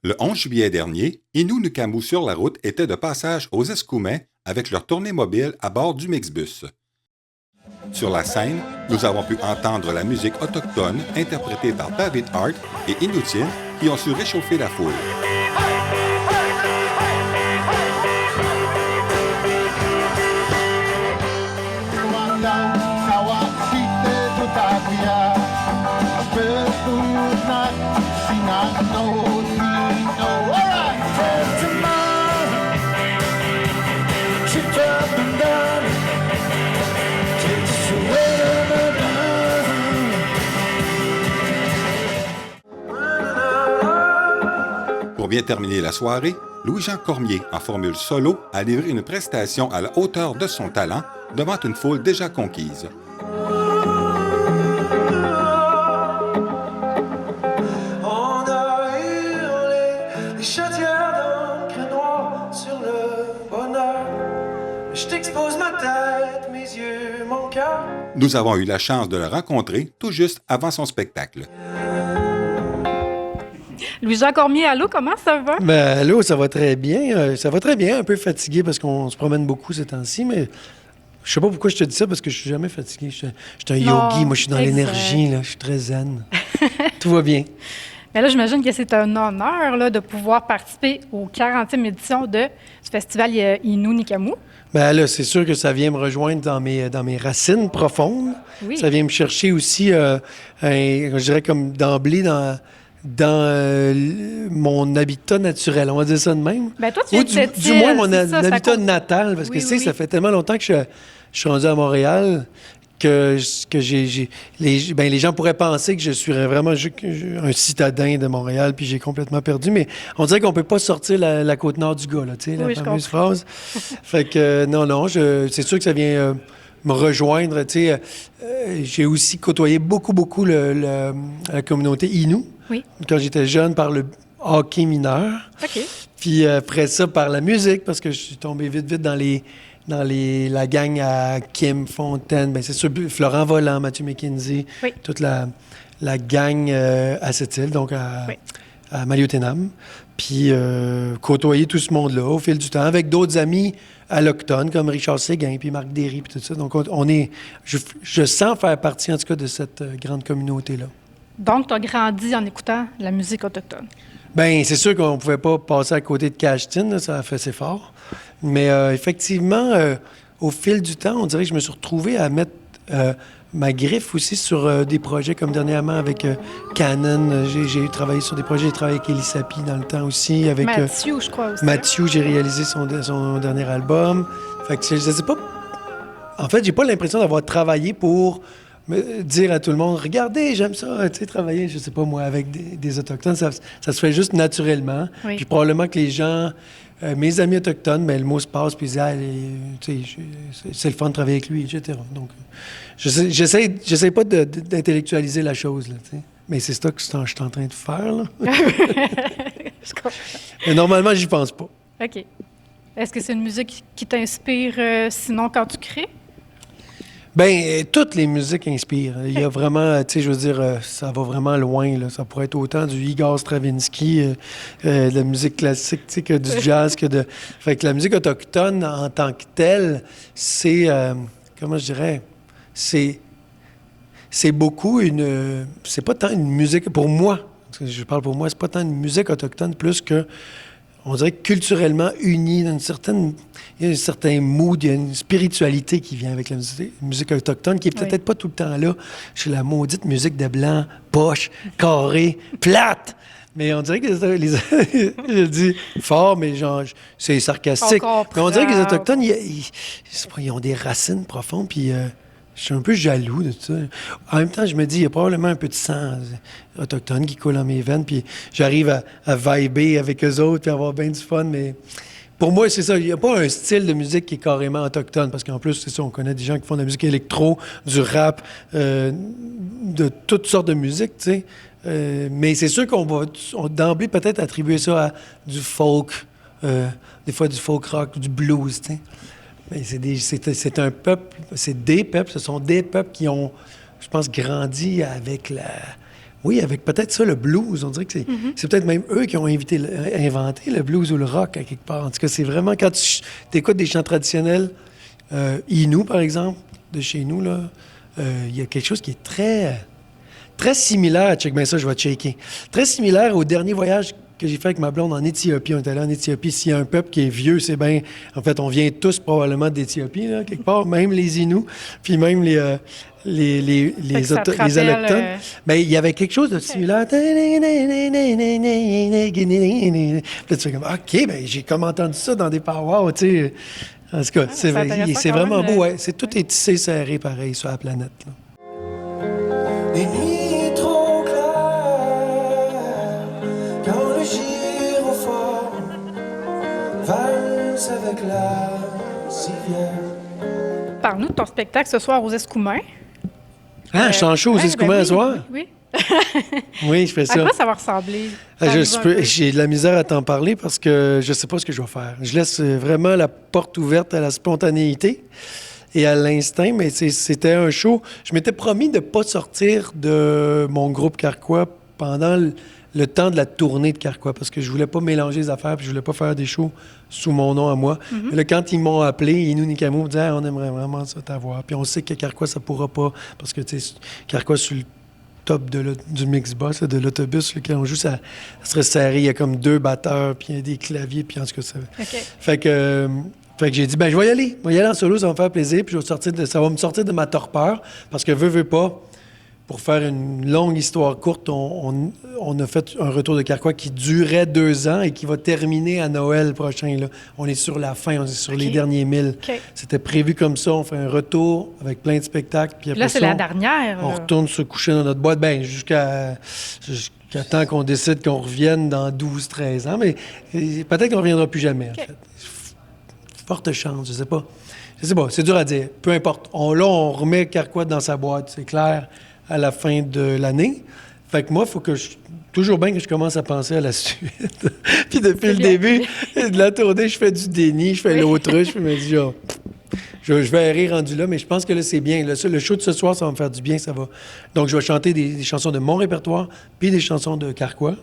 Le 11 juillet dernier, Innu Nukamu sur la route était de passage aux Escoumins avec leur tournée mobile à bord du Mixbus. Sur la scène, nous avons pu entendre la musique autochtone interprétée par David Hart et Inutin qui ont su réchauffer la foule. Pour bien terminer la soirée, Louis-Jean Cormier, en formule solo, a livré une prestation à la hauteur de son talent devant une foule déjà conquise. On a hurlé les chaudières d'encre noire sur le bonheur. Je t'expose ma tête, mes yeux, mon cœur. Nous avons eu la chance de le rencontrer tout juste avant son spectacle. Louis-Jean Cormier, allô, comment ça va? Ben, allô, ça va très bien. Ça va très bien, un peu fatigué parce qu'on se promène beaucoup ces temps-ci, mais je sais pas pourquoi je te dis ça parce que je suis jamais fatigué. Je suis un yogi, moi je suis dans l'énergie, là, je suis très zen. Tout va bien. Mais là, j'imagine que c'est un honneur là, de pouvoir participer aux 40e édition du festival Innu Nukamu. Ben là, c'est sûr que ça vient me rejoindre dans mes racines profondes. Oui. Ça vient me chercher aussi, je dirais comme d'emblée dans mon habitat naturel, on va dire ça de même. Ben toi, tu viens Ou de cette du moins île, mon c'est ça, ça habitat compte. natal, parce que Oui, tu sais, oui, ça oui. fait tellement longtemps que je suis rendu à Montréal que les gens pourraient penser que je suis vraiment un citadin de Montréal, puis j'ai complètement perdu, mais on dirait qu'on peut pas sortir la côte nord du gars, là, tu sais, la Oui, je fameuse comprends. phrase. Fait que non, c'est sûr que ça vient me rejoindre, tu sais. J'ai aussi côtoyé beaucoup la communauté Innu. Oui. Quand j'étais jeune, par le hockey mineur. OK. Puis après ça, par la musique, parce que je suis tombé vite la gang à Kim Fontaine. Ben c'est sûr, Florent Volant, Mathieu McKenzie, Oui. toute la gang à cette île, donc Oui. à Maliotenam. Puis côtoyer tout ce monde-là au fil du temps, avec d'autres amis allochtones, comme Richard Séguin, puis Marc Derry, puis tout ça. Donc je sens faire partie, en tout cas, de cette grande communauté-là. Donc, tu as grandi en écoutant la musique autochtone. Bien, c'est sûr qu'on ne pouvait pas passer à côté de Cashtin, là, ça a fait assez fort. Mais effectivement, au fil du temps, on dirait que je me suis retrouvé à mettre ma griffe aussi sur des projets comme dernièrement avec Canon. J'ai travaillé sur des projets, j'ai travaillé avec Elie Sapi dans le temps aussi. Avec Mathieu, je crois aussi. Mathieu, j'ai réalisé son dernier album. Fait que je sais pas. En fait, j'ai pas l'impression d'avoir travaillé pour me dire à tout le monde, regardez, j'aime ça, tu sais, travailler, je sais pas moi, avec des Autochtones, ça se fait juste naturellement. Oui. Puis probablement que les gens, mes amis autochtones, ben, le mot se passe, puis ils disent, ah, tu sais, c'est le fun de travailler avec lui, etc. Donc, j'essaie pas d'intellectualiser la chose, là, tu sais. Mais c'est ça que je suis en train de faire, là. Je comprends. Mais normalement, j'y pense pas. OK. Est-ce que c'est une musique qui t'inspire sinon quand tu crées? Bien, toutes les musiques inspirent. Il y a vraiment, tu sais, je veux dire, ça va vraiment loin, là. Ça pourrait être autant du Igor Stravinsky, de la musique classique, tu sais, que du jazz, que de... Fait que la musique autochtone, en tant que telle, c'est, comment je dirais, c'est beaucoup c'est pas tant une musique, pour moi, parce que je parle pour moi, c'est pas tant une musique autochtone, plus que on dirait que culturellement unis, il y a un certain mood, il y a une spiritualité qui vient avec la musique autochtone, qui est peut-être Oui. pas tout le temps là chez la maudite musique de blanc, poche, carré, plate. Mais on dirait que je le dis fort, mais genre, c'est sarcastique. On Mais on dirait que les comprend. Autochtones, ils ont des racines profondes, puis je suis un peu jaloux de ça. En même temps, je me dis, il y a probablement un peu de sang autochtone qui coule dans mes veines, puis j'arrive à vibrer avec eux autres, puis avoir bien du fun, mais pour moi, c'est ça. Il n'y a pas un style de musique qui est carrément autochtone, parce qu'en plus, c'est ça, on connaît des gens qui font de la musique électro, du rap, de toutes sortes de musique, tu sais. Mais c'est sûr qu'on va d'emblée peut-être attribuer ça à du folk, des fois du folk rock, du blues, tu sais. Mais c'est un peuple, c'est des peuples, ce sont des peuples qui ont, je pense, grandi avec Oui, avec peut-être ça, le blues. On dirait que c'est peut-être même eux qui ont inventé le blues ou le rock, à quelque part. En tout cas, c'est vraiment quand tu écoutes des chants traditionnels, Innu, par exemple, de chez nous, là, il y a quelque chose qui est très similaire. Check bien ça, je vais checker. Très similaire au dernier voyage que j'ai fait avec ma blonde en Éthiopie. On est allé en Éthiopie. S'il y a un peuple qui est vieux, c'est bien... En fait, on vient tous probablement d'Éthiopie, là, quelque part, même les Inuits, puis même les Autochtones. Mais il y avait quelque chose de similaire. Puis là, tu fais comme, OK, bien, j'ai comme entendu ça dans des powwows, tu sais. En tout cas, c'est vraiment beau. Ouais. Tout est tissé serré pareil sur la planète. Là. Les nuits trop claires, quand le gyrophore valse avec la civière. Parle-nous de ton spectacle ce soir aux Escoumins. Ah, je chante chaud aux Escoumins ce soir? Oui. Oui, je fais ça. À quoi ça va ressembler? J'ai de la misère à t'en parler parce que je sais pas ce que je vais faire. Je laisse vraiment la porte ouverte à la spontanéité et à l'instinct, mais c'était un show. Je m'étais promis de ne pas sortir de mon groupe Carquois pendant le temps de la tournée de Carquois parce que je voulais pas mélanger les affaires puis je voulais pas faire des shows sous mon nom à moi. Mais là, quand ils m'ont appelé, Innu Nikamo me disait on aimerait vraiment ça t'avoir. Puis on sait que Carquois, ça pourra pas parce que, tu sais, Carquois, sur le top du mix boss, de l'autobus, là, quand on joue, ça serait serré. Il y a comme 2 batteurs, puis il y a des claviers, puis en tout cas, ça... Okay. Fait que j'ai dit, je vais y aller. Je vais y aller en solo, ça va me faire plaisir, puis ça va me sortir de ma torpeur, parce que veux pas, pour faire une longue histoire courte, on a fait un retour de Carquois qui durait 2 ans et qui va terminer à Noël prochain. Là. On est sur la fin, on est sur les derniers 1000. Okay. C'était prévu comme ça, on fait un retour avec plein de spectacles. Puis après là, c'est la dernière. On retourne se coucher dans notre boîte, jusqu'à temps qu'on décide qu'on revienne dans 12-13 ans. Mais peut-être qu'on ne reviendra plus jamais, en fait. Forte chance, je sais pas. C'est dur à dire. Peu importe. On remet Carquois dans sa boîte, c'est clair, à la fin de l'année. Fait que moi, il faut que toujours bien que je commence à penser à la suite. Puis depuis le début de la tournée, je fais du déni, je fais l'autruche, puis je me dis, je vais rire rendu là, mais je pense que là, c'est bien. Le show de ce soir, ça va me faire du bien, ça va. Donc, je vais chanter des chansons de mon répertoire, puis des chansons de Carquois.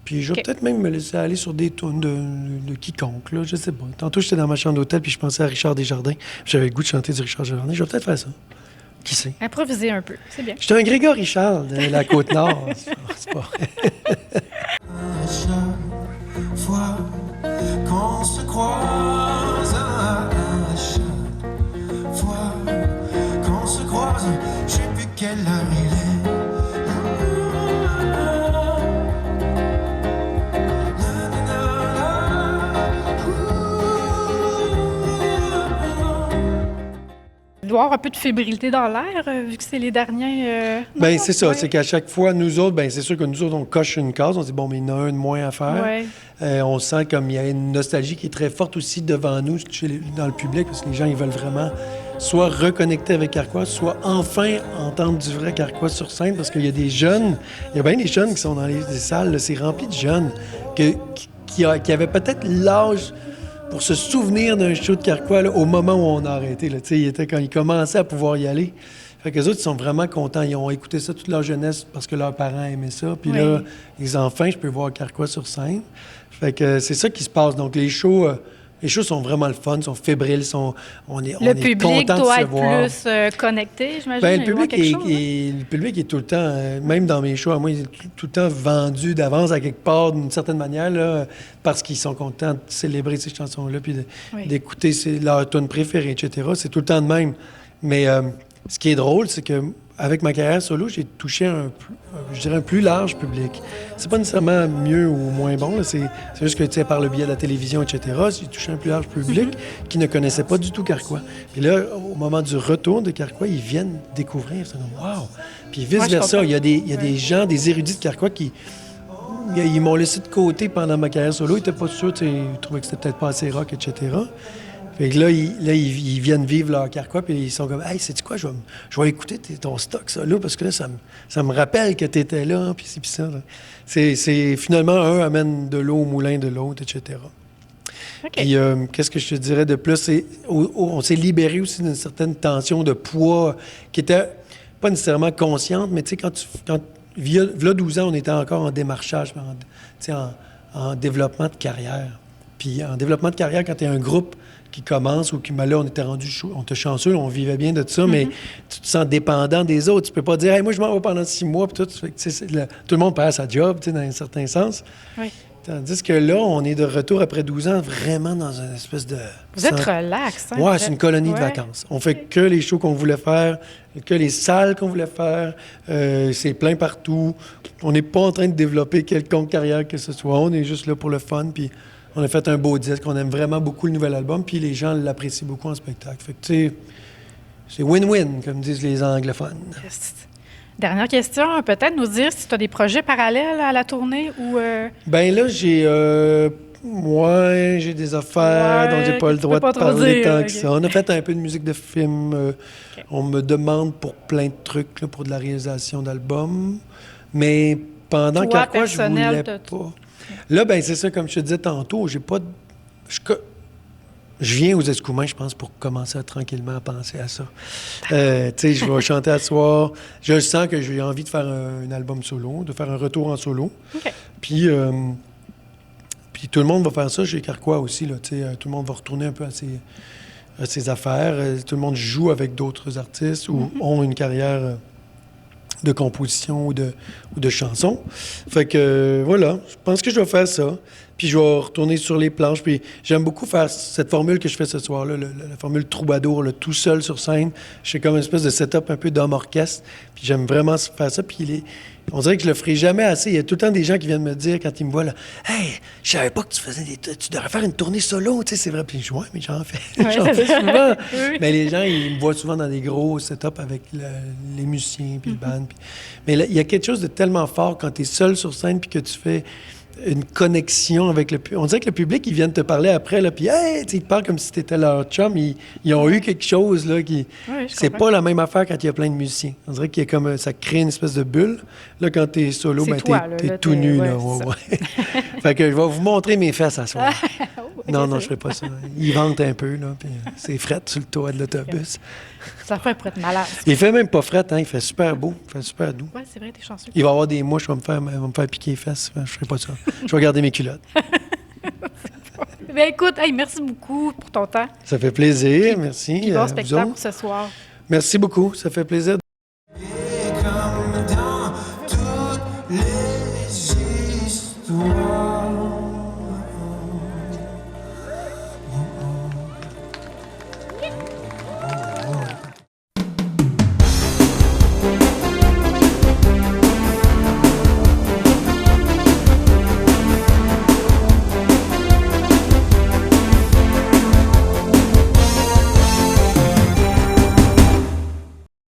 Puis je vais peut-être même me laisser aller sur des tunes de quiconque, là, je sais pas. Tantôt, j'étais dans ma chambre d'hôtel, puis je pensais à Richard Desjardins. J'avais le goût de chanter du Richard Desjardins. Je vais peut-être faire ça. Qui sait? Improviser un peu, c'est bien. J'étais un Grégory Charles de la Côte-Nord. C'est pas À chaque fois qu'on se croise, à chaque fois qu'on se croise, je sais plus quelle heure il est. Il doit y avoir un peu de fébrilité dans l'air, vu que c'est les derniers... Bien, c'est ça. Ouais. C'est qu'à chaque fois, nous autres, bien, c'est sûr que nous autres, on coche une case. On se dit, bon, mais il y en a un de moins à faire. Ouais. On sent comme il y a une nostalgie qui est très forte aussi devant nous, dans le public, parce que les gens, ils veulent vraiment soit reconnecter avec Carquois, soit enfin entendre du vrai Carquois sur scène, parce qu'il y a des jeunes, il y a bien des jeunes qui sont dans les salles, là, c'est rempli de jeunes qui avaient peut-être l'âge pour se souvenir d'un show de Carquois là, au moment où on a arrêté. Là. Quand ils commençaient à pouvoir y aller. Fait que les autres, ils sont vraiment contents. Ils ont écouté ça toute leur jeunesse parce que leurs parents aimaient ça. Puis là, les enfants, je peux voir Carquois sur scène. Fait que c'est ça qui se passe. Donc les shows sont vraiment le fun, sont fébriles, on est content de se voir. Le public doit être plus connecté, j'imagine. Ben, le public est tout le temps, même dans mes shows, à moi, il est tout le temps vendu d'avance à quelque part, d'une certaine manière, là, parce qu'ils sont contents de célébrer ces chansons-là, puis d'écouter leur tune préférée, etc. C'est tout le temps de même. Mais ce qui est drôle, c'est que avec ma carrière solo, j'ai touché un plus large public. C'est pas nécessairement mieux ou moins bon. Là. C'est juste que, tu sais, par le biais de la télévision, etc., j'ai touché un plus large public qui ne connaissait pas du tout Carquois. Puis là, au moment du retour de Carquois, ils viennent découvrir. C'est comme, wow! Puis vice-versa, il y a des gens, des érudits de Carquois qui... Ils m'ont laissé de côté pendant ma carrière solo. Ils n'étaient pas sûrs, ils trouvaient que c'était peut-être pas assez rock, etc. Fait que là, ils viennent vivre leur Carquois, puis ils sont comme « Hey, sais-tu quoi, je vais écouter ton stock, ça, là, parce que là, ça me rappelle que tu étais là, puis ça. » C'est finalement, un amène de l'eau au moulin de l'autre, etc. Okay. Puis, qu'est-ce que je te dirais de plus? On s'est libéré aussi d'une certaine tension de poids qui était pas nécessairement consciente, mais tu sais, quand v'là 12 ans, on était encore en démarchage, en développement de carrière. Puis en développement de carrière, quand tu es un groupe qui commence ou qui, ben là, on était chanceux, on vivait bien de ça, mais tu te sens dépendant des autres. Tu peux pas dire, hey, moi, je m'en vais pendant 6 mois, puis tout. Fait que, tout le monde perd sa job, dans un certain sens. Oui. Tandis que là, on est de retour après 12 ans, vraiment dans une espèce de... Vous êtes relax, hein? Ouais, c'est une colonie de Ouais. vacances. On fait que les shows qu'on voulait faire, que les salles qu'on voulait faire. C'est plein partout. On n'est pas en train de développer quelconque carrière que ce soit. On est juste là pour le fun, puis on a fait un beau disque. On aime vraiment beaucoup le nouvel album, puis les gens l'apprécient beaucoup en spectacle. Fait que, tu sais, c'est win-win, comme disent les anglophones. Yes. Dernière question, peut-être nous dire si tu as des projets parallèles à la tournée ou... Ben là, j'ai des affaires dont j'ai pas le tu droit peux pas de trop parler dire, tant ok. que ça. On a fait un peu de musique de film. On me demande pour plein de trucs, là, pour de la réalisation d'albums. Mais pendant Toi, Carquois, je voulais personnel, pas. Là, ben c'est ça, comme je te disais tantôt, j'ai pas de... Je viens aux Escoumins, je pense, pour commencer tranquillement à penser à ça. Tu sais, je vais chanter à soir. Je sens que j'ai envie de faire un album solo, de faire un retour en solo. OK. Puis tout le monde va faire ça chez Carquois aussi. Là, tout le monde va retourner un peu à ses affaires. Tout le monde joue avec d'autres artistes ou ont une carrière de composition ou de chansons. Fait que voilà, je pense que je vais faire ça. Puis je vais retourner sur les planches. Puis j'aime beaucoup faire cette formule que je fais ce soir-là, la formule troubadour, là, tout seul sur scène. Je fais comme une espèce de setup un peu d'homme orchestre. Puis j'aime vraiment faire ça. Puis on dirait que je le ferai jamais assez. Il y a tout le temps des gens qui viennent me dire quand ils me voient là, hey, je savais pas que tu devrais faire une tournée solo, tu sais, c'est vrai. Puis je dis, ouais, mais j'en fais, Ouais, j'en fais c'est souvent. Oui. Mais les gens, ils me voient souvent dans des gros setups avec les musiciens puis le band. Mais là, il y a quelque chose de tellement fort quand tu es seul sur scène puis que tu fais une connexion avec le public. On dirait que le public, ils viennent te parler après, là, puis hey, ils te parlent comme si tu étais leur chum. Ils ont eu quelque chose, là, qui... Oui, je C'est comprends. pas la même affaire quand il y a plein de musiciens. On dirait qu'il y a comme... Ça crée une espèce de bulle. Là, quand t'es solo, C'est ben, toi, là, t'es là, tout t'es- nu, ouais, là. c'est Ouais. Fait que je vais vous montrer mes fesses à soir. Oh, Non, ok, je ferai pas ça. Ils vantent un peu, là, puis c'est fret sur le toit de l'autobus. Ça fait pour être malade. Il fait même pas fret, hein. Il fait super beau. Il fait super doux. Oui, c'est vrai, t'es chanceux. Il va y avoir des mouches qui vont me faire piquer les fesses. Je ferai pas ça. Je vais garder mes culottes. Ben écoute, hey, merci beaucoup pour ton temps. Ça fait plaisir. Merci. Puis bon à vous spectacle autres. pour ce soir. Merci beaucoup. Ça fait plaisir.